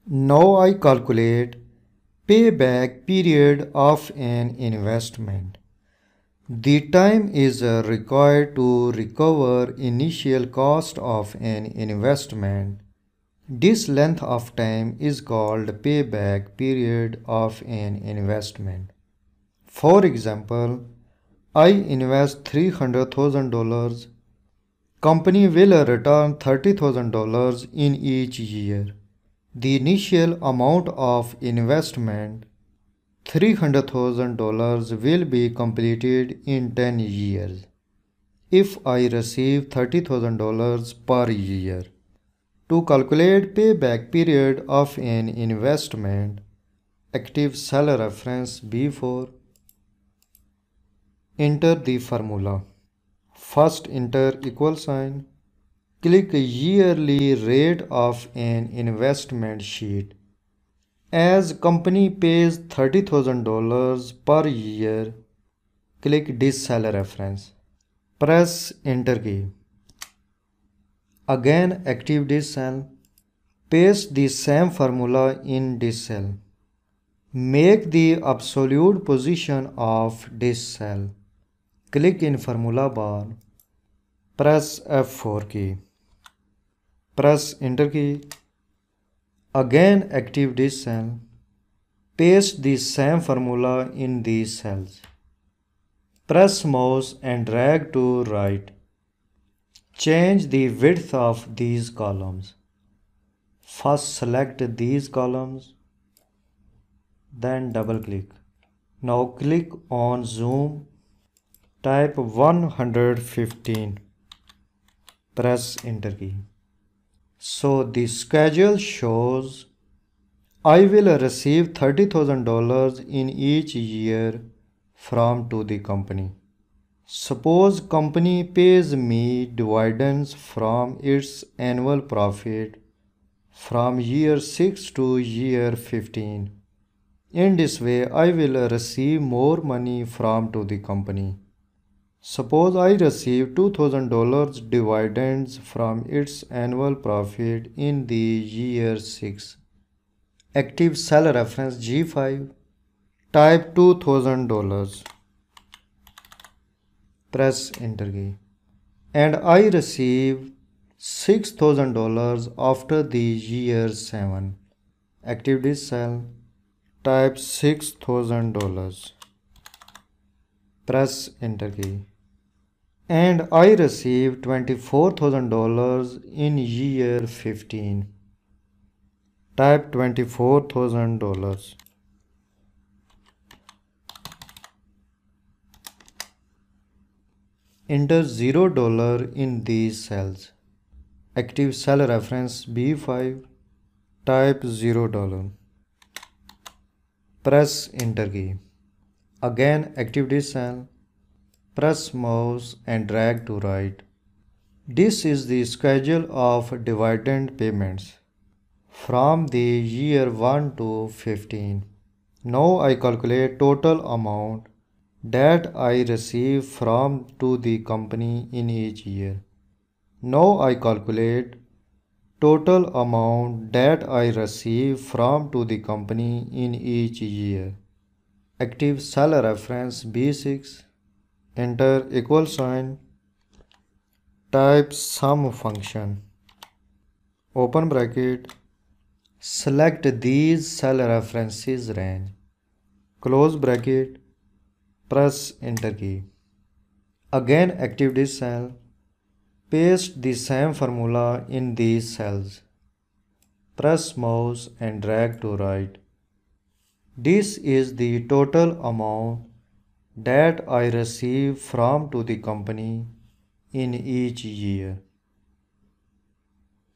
Now I calculate payback period of an investment. The time is required to recover initial cost of an investment. This length of time is called payback period of an investment. For example, I invest $300,000. Company will return $30,000 in each year. The initial amount of investment, $300,000, will be completed in 10 years if I receive $30,000 per year. To calculate payback period of an investment, active cell reference B4. Enter the formula. First enter equal sign. Click yearly rate of an investment sheet. As company pays $30,000 per year, click this cell reference. Press enter key. Again active this cell. Paste the same formula in this cell. Make the absolute position of this cell. Click in formula bar. Press F4 key. Press enter key. Again active this cell. Paste the same formula in these cells. Press mouse and drag to right. Change the width of these columns. First select these columns, then double click. Now click on zoom. Type 115. Press enter key. So the schedule shows I will receive $30,000 in each year from to the company. Suppose company pays me dividends from its annual profit from year 6 to year 15. In this way, I will receive more money from to the company. Suppose I receive $2,000 dividends from its annual profit in the year 6. Active cell reference G5. Type $2,000. Press enter key. And I receive $6,000 after the year 7. Active this cell. Type $6,000. Press enter key. And I receive $24,000 in year 15. Type $24,000. Enter $0 in these cells. Active cell reference B5. Type $0. Press enter key. Again active this cell. Press mouse and drag to right. This is the schedule of dividend payments from the year 1 to 15. Now I calculate total amount that I receive from to the company in each year. Now I calculate total amount that I receive from to the company in each year. Active cell reference B6. Enter equal sign. Type sum function. Open bracket. Select these cell references range. Close bracket. Press enter key. Again active this cell. Paste the same formula in these cells. Press mouse and drag to right. This is the total amount that I receive from to the company in each year.